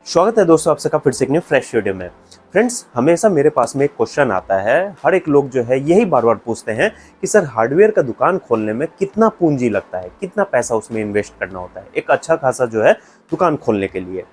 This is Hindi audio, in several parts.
स्वागत है दोस्तों आप सबका फिर से एक न्यू फ्रेश वीडियो में। फ्रेंड्स, हमेशा मेरे पास में एक क्वेश्चन आता है, हर एक लोग जो है यही बार बार पूछते हैं कि सर हार्डवेयर का दुकान खोलने में कितना पूंजी लगता है, कितना पैसा उसमें इन्वेस्ट करना होता है एक अच्छा खासा जो है दुकान खोलने के लिए।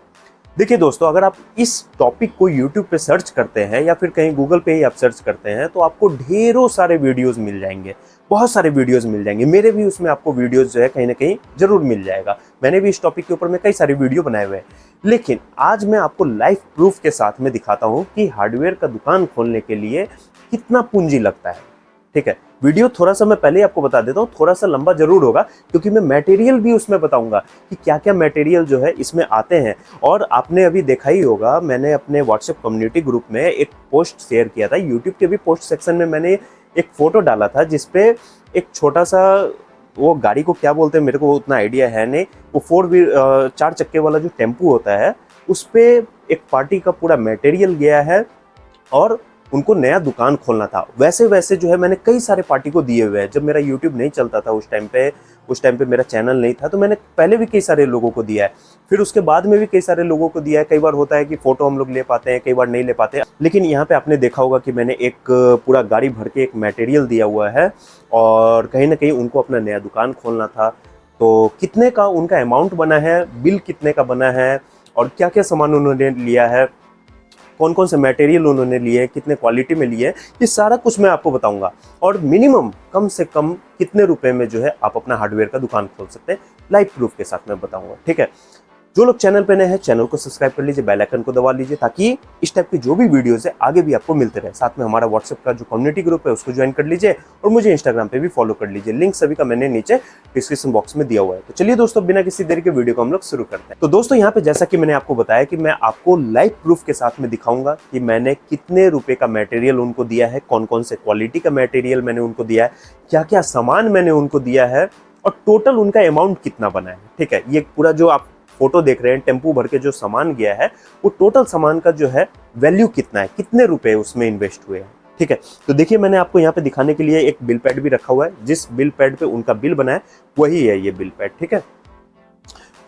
देखिए दोस्तों, अगर आप इस टॉपिक को YouTube पे सर्च करते हैं या फिर कहीं गूगल पे ही आप सर्च करते हैं तो आपको ढेरों सारे वीडियोस मिल जाएंगे, बहुत सारे वीडियोस मिल जाएंगे। मेरे भी उसमें आपको वीडियोस जो है कहीं ना कहीं जरूर मिल जाएगा। मैंने भी इस टॉपिक के ऊपर में कई सारे वीडियो बनाए हुए हैं, लेकिन आज मैं आपको लाइव प्रूफ के साथ में दिखाता हूँ कि हार्डवेयर का दुकान खोलने के लिए कितना पूंजी लगता है। ठीक है, वीडियो थोड़ा सा मैं पहले ही आपको बता देता हूँ, थोड़ा सा लंबा जरूर होगा क्योंकि मैं मटेरियल भी उसमें बताऊंगा कि क्या क्या मटेरियल जो है इसमें आते हैं। और आपने अभी देखा ही होगा, मैंने अपने व्हाट्सएप कम्युनिटी ग्रुप में एक पोस्ट शेयर किया था। यूट्यूब के भी पोस्ट सेक्शन में मैंने एक फोटो डाला था जिसपे एक छोटा सा, वो गाड़ी को क्या बोलते हैं मेरे को उतना आइडिया है नहीं, वो 4 चक्के वाला जो टेम्पू होता है उस पे एक पार्टी का पूरा मटेरियल गया है और उनको नया दुकान खोलना था। वैसे वैसे जो है मैंने कई सारे पार्टी को दिए हुए हैं। जब मेरा यूट्यूब नहीं चलता था उस टाइम पे मेरा चैनल नहीं था, तो मैंने पहले भी कई सारे लोगों को दिया है, फिर उसके बाद में भी कई सारे लोगों को दिया है। कई बार होता है कि फोटो हम लोग ले पाते हैं, कई बार नहीं ले पाते हैं, लेकिन यहाँ पे आपने देखा होगा कि मैंने एक पूरा गाड़ी भर के एक मटेरियल दिया हुआ है और कहीं ना कहीं उनको अपना नया दुकान खोलना था। तो कितने का उनका अमाउंट बना है, बिल कितने का बना है और क्या क्या सामान उन्होंने लिया है, कौन कौन से मटेरियल उन्होंने लिए, कितने क्वालिटी में लिए, ये सारा कुछ मैं आपको बताऊंगा। और मिनिमम कम से कम कितने रुपए में जो है आप अपना हार्डवेयर का दुकान खोल सकते हैं, लाइव प्रूफ के साथ मैं बताऊंगा। ठीक है, जो लोग चैनल पे नए हैं चैनल को सब्सक्राइब कर लीजिए, बेल आइकन को दबा लीजिए ताकि इस टाइप की जो भी वीडियोस है आगे भी आपको मिलते रहे। साथ में हमारा व्हाट्सएप का जो कम्युनिटी ग्रुप है उसको ज्वाइन कर लीजिए और मुझे इंस्टाग्राम पे भी फॉलो कर लीजिए। लिंक सभी का मैंने नीचे डिस्क्रिप्शन बॉक्स में दिया हुआ है। तो चलिए दोस्तों, बिना किसी देरी के वीडियो को हम लोग शुरू करते हैं। तो दोस्तों, यहाँ पे जैसा कि मैंने आपको बताया कि मैं आपको लाइव प्रूफ के साथ में दिखाऊंगा कि मैंने कितने रुपए का मटेरियल उनको दिया है, कौन कौन से क्वालिटी का मटेरियल मैंने उनको दिया है, क्या क्या सामान मैंने उनको दिया है और टोटल उनका अमाउंट कितना बना है। ठीक है, ये पूरा जो आप फोटो देख रहे हैं टेम्पू भर के जो सामान गया है वो टोटल सामान का जो है वैल्यू कितना है, कितने रुपए उसमें इन्वेस्ट हुए हैं। ठीक है, तो देखिए मैंने आपको यहाँ पे दिखाने के लिए एक बिल पैड भी रखा हुआ है। जिस बिल पैड पे उनका बिल बना है वही है ये बिल पैड। ठीक है,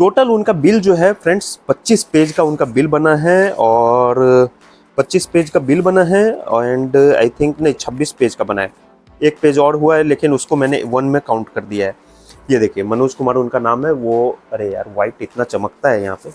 टोटल उनका बिल जो है फ्रेंड्स 25 पेज का उनका बिल बना है और 25 पेज का बिल बना है एंड आई थिंक नहीं 26 पेज का बना है। एक पेज और हुआ है लेकिन उसको मैंने 1 में काउंट कर दिया है। ये देखिए मनोज कुमार उनका नाम है। वो अरे यार व्हाइट इतना चमकता है यहाँ पे,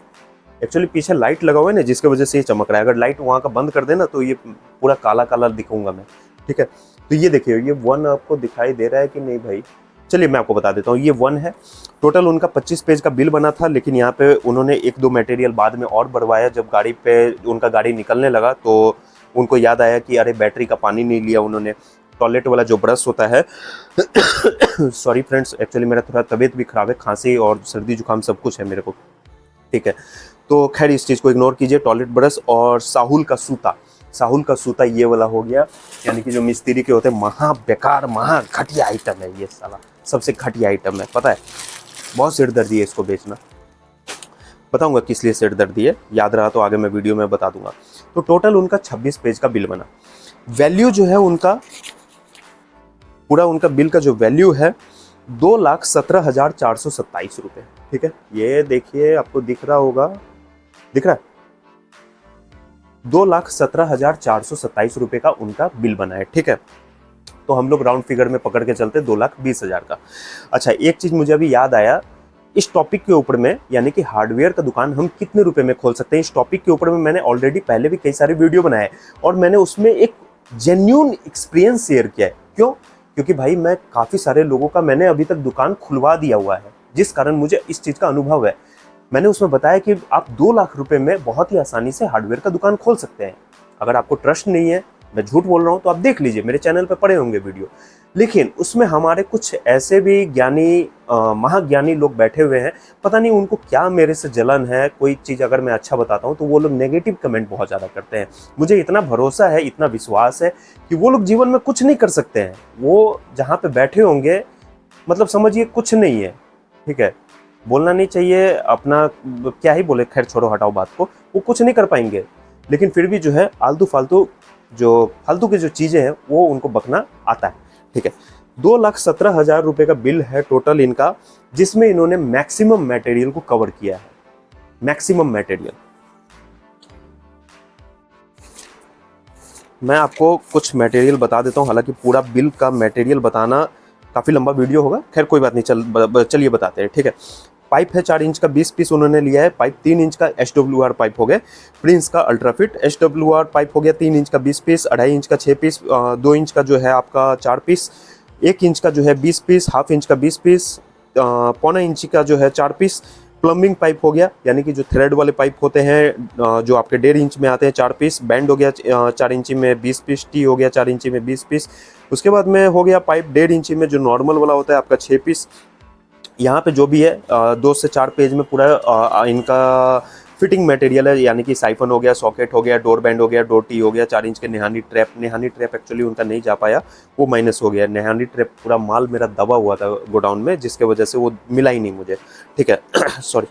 एक्चुअली पीछे लाइट लगा हुआ है ना जिसकी वजह से ये चमक रहा है। अगर लाइट वहाँ का बंद कर देना तो ये पूरा काला काला दिखूंगा मैं। ठीक है, तो ये देखिए ये 1 आपको दिखाई दे रहा है कि नहीं भाई, चलिए मैं आपको बता देता हूँ। ये 1 है। टोटल उनका 25 पेज का बिल बना था, लेकिन यहाँ पे उन्होंने 1-2 मटेरियल बाद में और बढ़वाया। जब गाड़ी पे उनका गाड़ी निकलने लगा तो उनको याद आया कि अरे बैटरी का पानी नहीं लिया उन्होंने। टॉयलेट वाला जो ब्रश होता है सॉरी फ्रेंड्स, एक्चुअली मेरा थोड़ा तबीयत भी खराब है, खांसी और सर्दी जुकाम सब कुछ है मेरे को। ठीक है, तो खैर इस चीज़ को इग्नोर कीजिए। टॉयलेट ब्रश और साहुल का सूता ये वाला हो गया, यानी कि जो मिस्त्री के होते हैं। महा बेकार महा घटिया आइटम है ये, साला सबसे घटिया आइटम है। पता है बहुत सिरदर्दी है इसको बेचना, बताऊंगा किस लिए सिरदर्दी है, याद रहा तो आगे मैं वीडियो में बता दूंगा। तो टोटल उनका 26 पेज का बिल बना। वैल्यू जो है उनका पूरा उनका बिल का जो वैल्यू है 2,17,427 रुपये। ठीक है, ये देखिए आपको दिख रहा होगा, दिख रहा है 2,17,427 रुपये का उनका बिल बना है। ठीक है, तो हम लोग राउंड फिगर में पकड़ के चलते 2,20,000 का। अच्छा, एक चीज मुझे अभी याद आया इस टॉपिक के ऊपर में, यानी कि हार्डवेयर का दुकान हम कितने रुपए में खोल सकते हैं, इस टॉपिक के ऊपर में मैंने ऑलरेडी पहले भी कई सारे वीडियो बनाए और मैंने उसमें एक जेन्युइन एक्सपीरियंस शेयर किया है। क्यों? क्योंकि भाई मैं काफ़ी सारे लोगों का मैंने अभी तक दुकान खुलवा दिया हुआ है, जिस कारण मुझे इस चीज़ का अनुभव है। मैंने उसमें बताया कि आप 2 लाख रुपए में बहुत ही आसानी से हार्डवेयर का दुकान खोल सकते हैं। अगर आपको ट्रस्ट नहीं है, मैं झूठ बोल रहा हूँ, तो आप देख लीजिए, मेरे चैनल पर पड़े होंगे वीडियो। लेकिन उसमें हमारे कुछ ऐसे भी ज्ञानी महाज्ञानी लोग बैठे हुए हैं, पता नहीं उनको क्या मेरे से जलन है। कोई चीज़ अगर मैं अच्छा बताता हूँ तो वो लोग नेगेटिव कमेंट बहुत ज़्यादा करते हैं। मुझे इतना भरोसा है, इतना विश्वास है कि वो लोग जीवन में कुछ नहीं कर सकते हैं। वो जहाँ पे बैठे होंगे मतलब समझिए कुछ नहीं है। ठीक है, बोलना नहीं चाहिए अपना, क्या ही बोले, खैर छोड़ो हटाओ बात को। वो कुछ नहीं कर पाएंगे, लेकिन फिर भी जो है फालतू फालतू की जो चीज़ें हैं वो उनको बकना आता है। ठीक है, 2,17,000 रुपये का बिल है टोटल इनका, जिसमें इन्होंने मैक्सिमम मटेरियल को कवर किया है। मैक्सिमम मटेरियल मैं आपको कुछ मटेरियल बता देता हूँ, हालांकि पूरा बिल का मटेरियल बताना काफ़ी लंबा वीडियो होगा, खैर कोई बात नहीं, चलिए बताते हैं, ठीक है। पाइप है 4 इंच का 20 पीस उन्होंने लिया है। पाइप 3 इंच का SWR पाइप हो गया, प्रिंस का अल्ट्राफिट। SWR पाइप हो गया 3 इंच का 20 पीस, 2.5 इंच का 6 पीस, 2 इंच का जो है आपका 4 पीस, 1 इंच का जो है 20 पीस, हाफ इंच का 20 पीस, पौना इंच का जो है 4 पीस। प्लम्बिंग पाइप हो गया, यानी कि जो थ्रेड वाले पाइप होते हैं जो आपके 1.5 इंच में आते हैं, 4 पीस। बैंड हो गया 4 इंची में 20 पीस। टी हो गया 4 इंची में 20 पीस। उसके बाद में हो गया पाइप 1.5 इंची में जो नॉर्मल वाला होता है आपका 6 पीस। यहाँ पे जो भी है 2 से 4 पेज में पूरा इनका फिटिंग मटेरियल है, यानी कि साइफन हो गया, सॉकेट हो गया, डोर बैंड हो गया, डोर टी हो गया, 4 इंच के नेहानी ट्रैप एक्चुअली उनका नहीं जा पाया, वो माइनस हो गया। नेहानी ट्रैप पूरा माल मेरा दबा हुआ था गोडाउन में, जिसके वजह से वो मिला ही नहीं मुझे, ठीक है। सॉरी।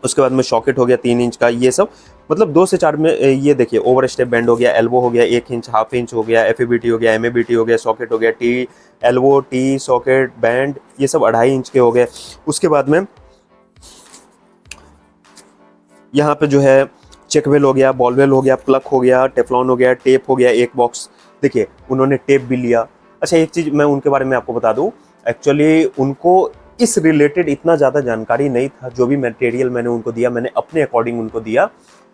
उसके बाद में सॉकेट हो गया 3 इंच का, ये सब मतलब 2 से 4 में। ये देखिए ओवर स्टेप बैंड हो गया, एल्बो हो गया 1 इंच, हाफ इंच हो गया, FABT हो गया, MABT हो गया, सॉकेट हो गया, T elbow T socket band, ये सब 2.5 इंच के हो गए। उसके बाद में यहाँ पे जो है चेकवेल हो गया, बॉलवेल हो गया, प्लग हो गया, टेफ्लॉन हो गया, टेप हो गया, एक बॉक्स। देखिए उन्होंने टेप भी लिया। अच्छा एक चीज़ मैं उनके बारे में आपको बता दूं, एक्चुअली उनको इस रिलेटेड इतना ज़्यादा जानकारी नहीं था। जो भी मटेरियल मैंने उनको दिया, मैंने अपने अकॉर्डिंग उनको दिया।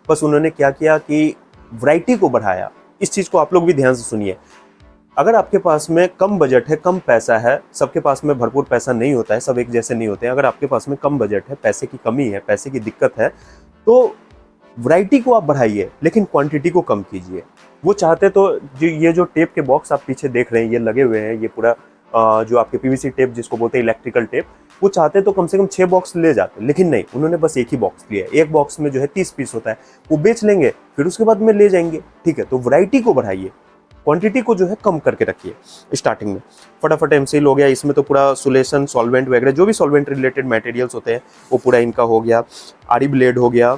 बस उन्होंने क्या किया कि वैरायटी को बढ़ाया। इस चीज़ को आप लोग भी ध्यान से सुनिए। अगर आपके पास में कम बजट है, कम पैसा है, सबके पास में भरपूर पैसा नहीं होता है, सब एक जैसे नहीं होते हैं। अगर आपके पास में कम बजट है, पैसे की कमी है, पैसे की दिक्कत है, तो वैरायटी को आप बढ़ाइए, लेकिन क्वांटिटी को कम कीजिए। वो चाहते तो ये जो टेप के बॉक्स आप पीछे देख रहे हैं, ये लगे हुए हैं, ये पूरा जो आपके PVC टेप जिसको बोलते हैं इलेक्ट्रिकल टेप, वो चाहते तो कम से कम 6 बॉक्स ले जाते, लेकिन नहीं, उन्होंने बस एक ही बॉक्स लिया। एक बॉक्स में जो है 30 पीस होता है, वो बेच लेंगे, फिर उसके बाद में ले जाएंगे, ठीक है। तो वैरायटी को बढ़ाइए, क्वांटिटी को जो है कम करके रखिए स्टार्टिंग में। फटाफट एमसील हो गया, इसमें तो पूरा सुलेशन सॉल्वेंट वगैरह जो भी सॉल्वेंट रिलेटेड मटेरियल्स होते हैं वो पूरा इनका हो गया। आरी ब्लेड हो गया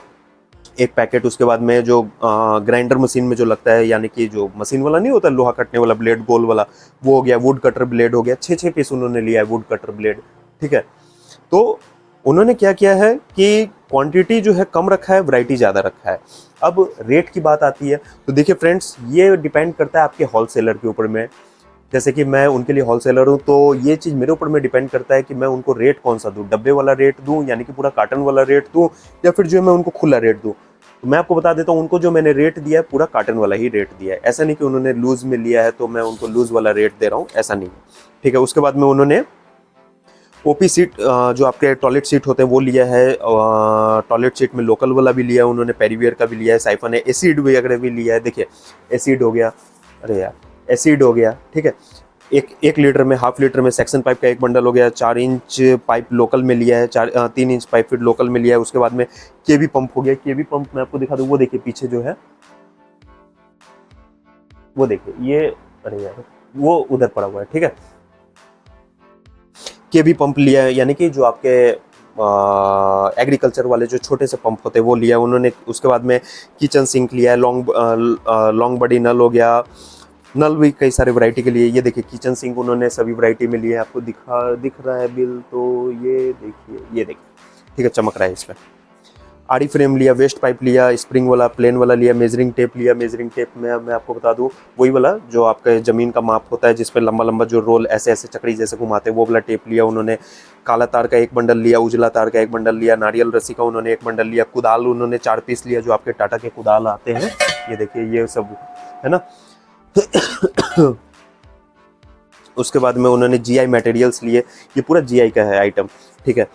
एक पैकेट। उसके बाद में जो ग्राइंडर मशीन में जो लगता है, यानी कि जो मशीन वाला नहीं होता लोहा कटने वाला ब्लेड गोल वाला, वो हो गया। वुड कटर ब्लेड हो गया, 6 पीस उन्होंने लिया है वुड कटर ब्लेड, ठीक है। तो उन्होंने क्या किया है कि क्वांटिटी जो है कम रखा है, वैरायटी ज़्यादा रखा है। अब रेट की बात आती है तो देखिए फ्रेंड्स, ये डिपेंड करता है आपके होलसेलर के ऊपर में। जैसे कि मैं उनके लिए होलसेलर हूँ, तो ये चीज़ मेरे ऊपर में डिपेंड करता है कि मैं उनको रेट कौन सा दूँ, डब्बे वाला रेट दूँ यानी कि पूरा कार्टन वाला रेट दूँ, या फिर जो है मैं उनको खुला रेट दूँ। तो मैं आपको बता देता हूँ, उनको जो मैंने रेट दिया है पूरा कार्टन वाला ही रेट दिया है। ऐसा नहीं कि उन्होंने लूज में लिया है तो मैं उनको लूज वाला रेट दे रहा हूँ, ऐसा नहीं है, ठीक है। उसके बाद में उन्होंने OP सीट जो आपके टॉयलेट सीट होते हैं वो लिया है। टॉयलेट सीट में लोकल वाला भी लिया है उन्होंने, पेरीवियर का भी लिया है, साइफन है, एसिड वगैरह भी लिया है। देखिए एसिड हो गया, अरे यार एसिड हो गया, ठीक है। एक लीटर में, हाफ लीटर में सेक्शन पाइप का एक बंडल हो गया। 4 इंच पाइप लोकल में लिया है, 3 इंच पाइप फिट लोकल में लिया है। उसके बाद में केवी पंप हो गया। केवी पंप मैं आपको दिखा दूँ, वो देखिए पीछे जो है, वो देखिए ये, अरे यार वो उधर पड़ा हुआ है, ठीक है। केवी पंप लिया है, यानी कि जो आपके एग्रीकल्चर वाले जो छोटे से पंप होते हैं वो लिया उन्होंने। उसके बाद में किचन सिंक लिया है, लॉन्ग बॉडी नल हो गया। नल भी कई सारे वैरायटी के लिए, ये देखिए किचन सिंक उन्होंने सभी वैरायटी में लिए है। आपको दिख रहा है बिल, तो ये देखिए, ठीक है, चमक रहा है इसमें। आड़ी फ्रेम लिया, वेस्ट पाइप लिया, स्प्रिंग वाला प्लेन वाला लिया, मेजरिंग टेप लिया। मेजरिंग टेप में मैं आपको बता दूं, वही वाला जो आपका ज़मीन का माप होता है, जिस पे लंबा लंबा जो रोल ऐसे ऐसे चकड़ी जैसे घुमाते हैं, वो वाला टेप लिया उन्होंने। काला तार का एक बंडल लिया, उजला तार का एक बंडल लिया, नारियल रस्सी का उन्होंने एक बंडल लिया। कुदाल उन्होंने 4 पीस लिया, जो आपके टाटा के कुदाल आते हैं, ये देखिए ये सब है ना। उसके बाद में उन्होंने GI मटेरियल्स लिए, ये पूरा GI का है आइटम, ठीक है।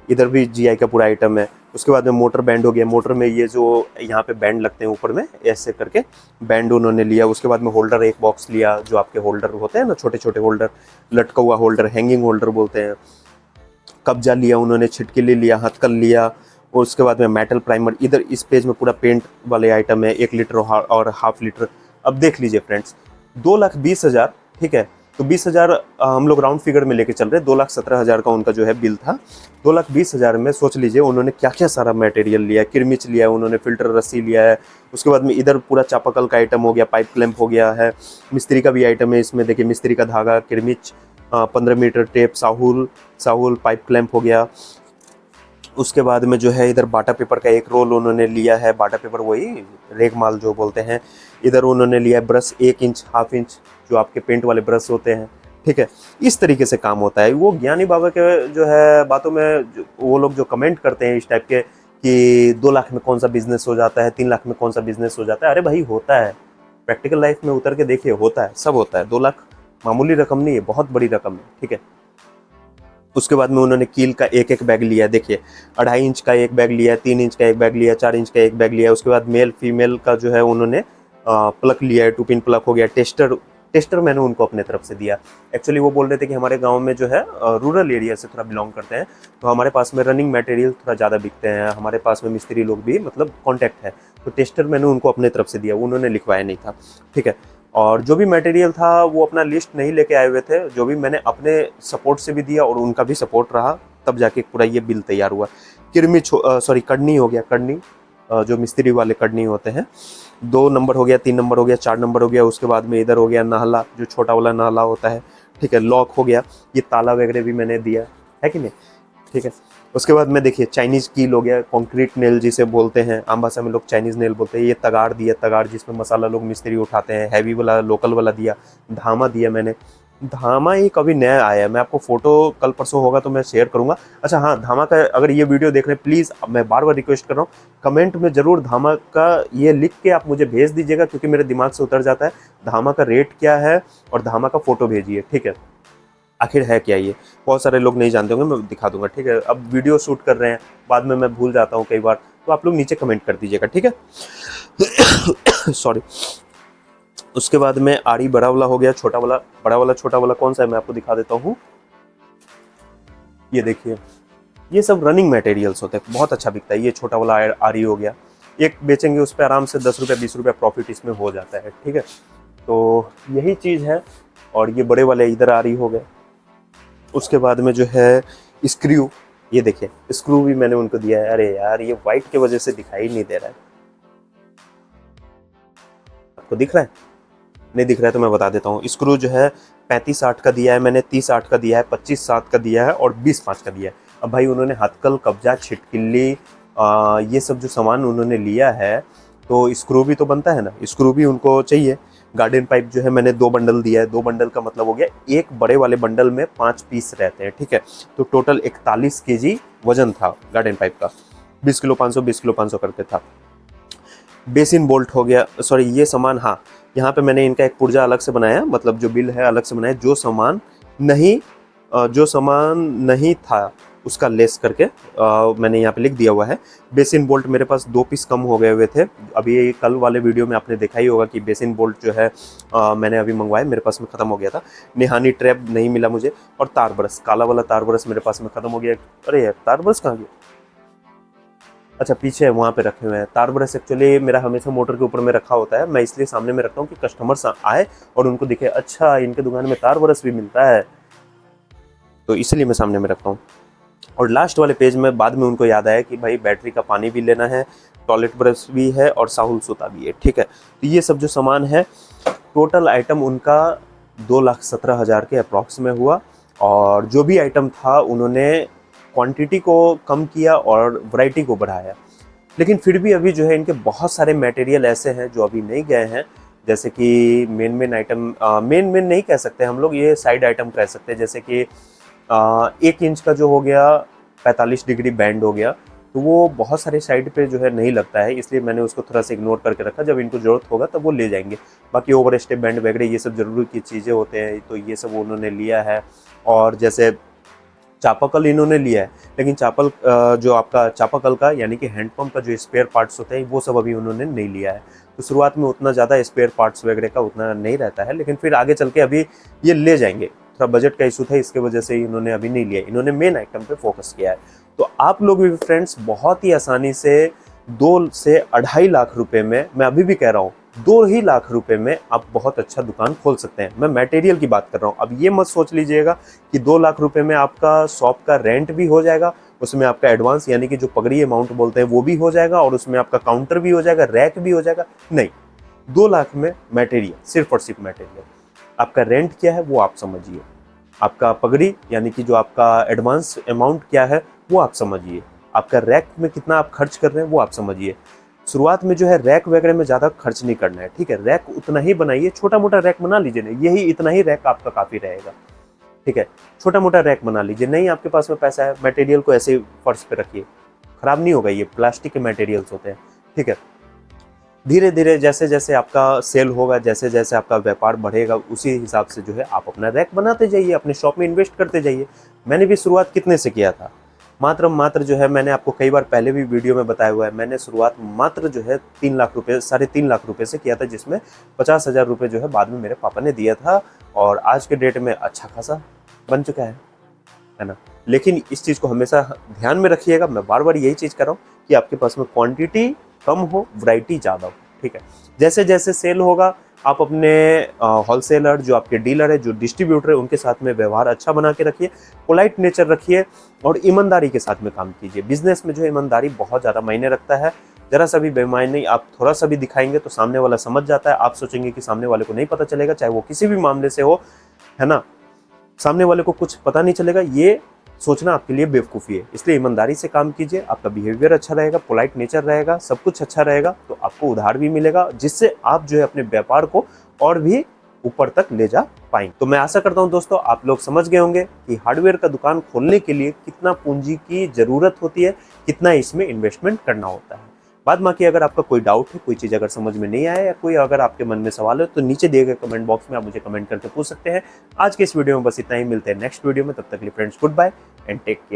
इधर भी GI का पूरा आइटम है। उसके बाद में मोटर बैंड हो गया। मोटर में ये जो यहाँ पे बैंड लगते हैं ऊपर में ऐसे करके, बैंड उन्होंने लिया। उसके बाद में होल्डर एक बॉक्स लिया, जो आपके होल्डर होते हैं ना, छोटे छोटे होल्डर, लटका हुआ होल्डर, हैंगिंग होल्डर बोलते हैं। कब्जा लिया उन्होंने, छिटकिली लिया, हथकल लिया। और उसके बाद में मेटल प्राइमर। इधर इस पेज में पूरा पेंट वाले आइटम है, 1 लीटर और हाफ लीटर। अब देख लीजिए फ्रेंड्स, 2,20,000, ठीक है। तो 20,000 हम लोग राउंड फिगर में लेके चल रहे हैं। 2,17,000 का उनका जो है बिल था। 2,20,000 में सोच लीजिए उन्होंने क्या क्या सारा मटेरियल लिया है। किरमिच लिया है उन्होंने, फिल्टर रस्सी लिया है। उसके बाद में इधर पूरा चापाकल का आइटम हो गया, पाइप क्लैंप हो गया है। मिस्त्री का भी आइटम है इसमें, देखिए मिस्त्री का धागा, किरमिच, 15 मीटर टेप, साहुल पाइप क्लैंप हो गया। उसके बाद में जो है इधर बाटा पेपर का एक रोल उन्होंने लिया है, बाटा पेपर वही रेगमाल जो बोलते हैं। इधर उन्होंने लिया है ब्रश 1 इंच, हाफ इंच, जो आपके पेंट वाले ब्रश होते हैं, ठीक है। इस तरीके से काम होता है। वो ज्ञानी बाबा के जो है बातों में वो लोग जो कमेंट करते हैं इस टाइप के कि 2 लाख में कौन सा बिजनेस हो जाता है, 3 लाख में कौन सा बिजनेस हो जाता है, अरे भाई होता है, प्रैक्टिकल लाइफ में उतर के देखिए, होता है, सब होता है। 2 लाख मामूली रकम नहीं है, बहुत बड़ी रकम है, ठीक है। उसके बाद में उन्होंने कील का एक बैग लिया है, देखिए 2.5 इंच का एक बैग लिया है, 3 इंच का एक बैग लिया है, 4 इंच का एक बैग लिया है। उसके बाद मेल फीमेल का जो है उन्होंने प्लग लिया है, 2 पिन प्लग हो गया। टेस्टर मैंने उनको अपने तरफ से दिया। एक्चुअली वो बोल रहे थे कि हमारे गांव में जो है रूरल एरिया से थोड़ा बिलोंग करते हैं, तो हमारे पास में रनिंग मटेरियल थोड़ा ज़्यादा बिकते हैं, हमारे पास में मिस्त्री लोग भी मतलब कांटेक्ट है, तो टेस्टर मैंने उनको अपने तरफ से दिया, उन्होंने लिखवाया नहीं था, ठीक है। और जो भी मटेरियल था वो अपना लिस्ट नहीं लेके आए हुए थे, जो भी मैंने अपने सपोर्ट से भी दिया और उनका भी सपोर्ट रहा, तब जाके पूरा ये बिल तैयार हुआ। कड़नी हो गया, कड़नी जो मिस्त्री वाले कड़नी होते हैं, 2 नंबर हो गया, 3 नंबर हो गया, 4 नंबर हो गया। उसके बाद में इधर हो गया नाला, जो छोटा वाला नाला होता है, ठीक है। लॉक हो गया, ये ताला वगैरह भी मैंने दिया है कि नहीं, ठीक है। उसके बाद में देखिए चाइनीज़ कील हो गया, कंक्रीट नेल जिसे बोलते हैं, आम भाषा में लोग चाइनीज़ नेल बोलते हैं। ये तगाड़ दिया, तगाड़ जिसमें मसाला लोग मिस्त्री उठाते हैं, हैवी वाला लोकल वाला दिया। धामा दिया मैंने, धामा ही कभी नया आया है, मैं आपको फोटो कल परसों होगा तो मैं शेयर करूंगा। अच्छा हाँ, धामा का अगर ये वीडियो देख रहे हैं प्लीज़, मैं बार बार रिक्वेस्ट कर रहा हूँ, कमेंट में ज़रूर धामा का ये लिख के आप मुझे भेज दीजिएगा, क्योंकि मेरे दिमाग से उतर जाता है। धामा का रेट क्या है और धामा का फोटो भेजिए, ठीक है। आखिर है क्या ये, बहुत सारे लोग नहीं जानते होंगे, मैं दिखा दूंगा, ठीक है। अब वीडियो शूट कर रहे हैं, बाद में मैं भूल जाता हूँ कई बार, तो आप लोग नीचे कमेंट कर दीजिएगा, ठीक है। सॉरी। उसके बाद में आरी बड़ा वाला हो गया, छोटा वाला, बड़ा वाला छोटा वाला कौन सा है मैं आपको दिखा देता हूँ। ये देखिए, ये सब रनिंग मटेरियल्स होते हैं, बहुत अच्छा बिकता है। ये छोटा वाला आरी हो गया, एक बेचेंगे उस पर आराम से 10 रुपये 20 रुपये प्रॉफिट इसमें हो जाता है, ठीक है। तो यही चीज़ है। और ये बड़े वाले इधर आरी हो गए। उसके बाद में जो है स्क्रू, ये देखिए स्क्रू भी मैंने उनको दिया है। अरे यार, ये वाइट की वजह से दिखाई नहीं दे रहा है, आपको दिख रहा है? नहीं दिख रहा है तो मैं बता देता हूँ। स्क्रू जो है 35-60 का दिया है मैंने, 30-60 का दिया है, 25-7 का दिया है और 20-5 का दिया है। अब भाई उन्होंने हथकल, कब्जा, छिटकिल्ली, ये सब जो सामान उन्होंने लिया है, तो स्क्रू भी तो बनता है ना, स्क्रू भी उनको चाहिए। गार्डन पाइप जो है मैंने 2 बंडल दिया है, 2 बंडल का मतलब हो गया, एक बड़े वाले बंडल में 5 पीस रहते हैं, ठीक है। तो टोटल 41 केजी वजन था गार्डन पाइप का, 20 किलो 500, 20 किलो 500 करके था। बेसिन बोल्ट हो गया, सॉरी ये सामान, हाँ यहाँ पे मैंने इनका एक पुर्जा अलग से बनाया, मतलब जो बिल है अलग से बनाया, जो सामान नहीं था उसका लेस करके मैंने यहाँ पे लिख दिया हुआ है। बेसिन बोल्ट मेरे पास 2 पीस कम हो गए हुए थे, अभी ये कल वाले वीडियो में आपने देखा ही होगा कि बेसिन बोल्ट जो है मैंने अभी मंगवाया, मेरे पास में ख़त्म हो गया था। निहानी ट्रैप नहीं मिला मुझे, और तार ब्रश, काला वाला तार ब्रश मेरे पास में ख़त्म हो गया। अरे यार, तार ब्रश कहाँ गया? अच्छा पीछे है, वहाँ पे रखे हुए हैं। तार ब्रश एक्चुअली मेरा हमेशा मोटर के ऊपर में रखा होता है, मैं इसलिए सामने में रखता हूँ कि कस्टमर्स आए और उनको दिखे, अच्छा इनके दुकान में तार ब्रश भी मिलता है, तो इसलिए मैं सामने में रखता हूँ। और लास्ट वाले पेज में बाद में उनको याद आया कि भाई बैटरी का पानी भी लेना है, टॉयलेट ब्रश भी है और साहुल सूता भी है, ठीक है। तो ये सब जो सामान है, टोटल आइटम उनका 2,17,000 के अप्रॉक्स में हुआ। और जो भी आइटम था उन्होंने क्वांटिटी को कम किया और वैरायटी को बढ़ाया, लेकिन फिर भी अभी जो है इनके बहुत सारे मटेरियल ऐसे हैं जो अभी नहीं गए हैं, जैसे कि मेन आइटम, मेन नहीं कह सकते हम लोग, ये साइड आइटम कह सकते हैं। जैसे कि 1 इंच का जो हो गया 45 डिग्री बैंड हो गया, तो वो बहुत सारे साइड पे जो है नहीं लगता है, इसलिए मैंने उसको थोड़ा सा इग्नोर करके रखा, जब इनको ज़रूरत होगा तब वो ले जाएंगे। बाकी ओवर स्टेप बैंड वगैरह ये सब ज़रूरी की चीज़ें होते हैं, तो ये सब उन्होंने लिया है। और जैसे चापाकल इन्होंने लिया है, लेकिन जो आपका चापाकल का यानी कि हैंडपम्प का जो स्पेयर पार्ट्स होते हैं वो सब अभी उन्होंने नहीं लिया है। तो शुरुआत में उतना ज़्यादा स्पेयर पार्ट्स वगैरह का उतना नहीं रहता है, लेकिन फिर आगे चल के अभी ये ले जाएंगे। थोड़ा बजट का इशू था, इसके वजह से इन्होंने अभी नहीं लिया, इन्होंने मेन आइटम पे फोकस किया है। तो आप लोग भी फ्रेंड्स बहुत ही आसानी से 2 से 2.5 लाख रुपए में, मैं अभी भी कह रहा हूँ 2 ही लाख रुपए में आप बहुत अच्छा दुकान खोल सकते हैं। मैं मटेरियल की बात कर रहा हूँ। अब ये मत सोच लीजिएगा कि 2 लाख रुपए में आपका शॉप का रेंट भी हो जाएगा, उसमें आपका एडवांस यानी कि जो पगड़ी अमाउंट बोलते हैं वो भी हो जाएगा, और उसमें आपका काउंटर भी हो जाएगा, रैक भी हो जाएगा। नहीं, 2 लाख में मटेरियल, सिर्फ और सिर्फ मटेरियल। आपका रेंट क्या है वो आप समझिए, आपका पगड़ी यानी कि जो आपका एडवांस अमाउंट क्या है वो आप समझिए, आपका रैक में कितना आप खर्च कर रहे हैं वो आप समझिए। शुरुआत में जो है रैक वगैरह में ज़्यादा खर्च नहीं करना है, ठीक है। रैक उतना ही बनाइए, छोटा मोटा रैक बना लीजिए ना, यही इतना ही रैक आपका काफ़ी रहेगा, ठीक है। छोटा मोटा रैक बना लीजिए। नहीं आपके पास में पैसा है, मटेरियल को ऐसे ही फर्श पे रखिए, खराब नहीं होगा, ये प्लास्टिक के मटेरियल्स होते हैं, ठीक है। धीरे धीरे जैसे जैसे आपका सेल होगा, जैसे जैसे आपका व्यापार बढ़ेगा, उसी हिसाब से जो है आप अपना रैक बनाते जाइए, अपने शॉप में इन्वेस्ट करते जाइए। मैंने भी शुरुआत कितने से किया था, मात्र जो है, मैंने आपको कई बार पहले भी वीडियो में बताया हुआ है, मैंने शुरुआत मात्र जो है 3 लाख रुपये, 3.5 लाख रुपये से किया था, जिसमें 50,000 रुपये जो है बाद में मेरे पापा ने दिया था, और आज के डेट में अच्छा खासा बन चुका है ना। लेकिन इस चीज़ को हमेशा ध्यान में रखिएगा, मैं बार बार यही चीज़ कर रहा हूँ कि आपके पास में क्वांटिटी कम हो, वैरायटी ज़्यादा हो, ठीक है। जैसे जैसे सेल होगा, आप अपने होलसेलर, जो आपके डीलर है, जो डिस्ट्रीब्यूटर है, उनके साथ में व्यवहार अच्छा बना के रखिए, पोलाइट नेचर रखिए और ईमानदारी के साथ में काम कीजिए। बिजनेस में जो है ईमानदारी बहुत ज़्यादा मायने रखता है। जरा सा भी बेईमानी आप थोड़ा सा भी दिखाएंगे तो सामने वाला समझ जाता है। आप सोचेंगे कि सामने वाले को नहीं पता चलेगा, चाहे वो किसी भी मामले से हो, है ना, सामने वाले को कुछ पता नहीं चलेगा, ये सोचना आपके लिए बेवकूफ़ी है। इसलिए ईमानदारी से काम कीजिए, आपका बिहेवियर अच्छा रहेगा, पोलाइट नेचर रहेगा, सब कुछ अच्छा रहेगा, तो आपको उधार भी मिलेगा, जिससे आप जो है अपने व्यापार को और भी ऊपर तक ले जा पाएंगे। तो मैं आशा करता हूं दोस्तों आप लोग समझ गए होंगे कि हार्डवेयर का दुकान खोलने के लिए कितना पूंजी की जरूरत होती है, कितना इसमें इन्वेस्टमेंट करना होता है। बाद बाकी अगर आपका कोई डाउट है, कोई चीज़ अगर समझ में नहीं आया या कोई अगर आपके मन में सवाल है, तो नीचे दिए गए कमेंट बॉक्स में आप मुझे कमेंट करके पूछ सकते हैं। आज के इस वीडियो में बस इतना ही, मिलते हैं नेक्स्ट वीडियो में, तब तक के लिए friends goodbye and take care.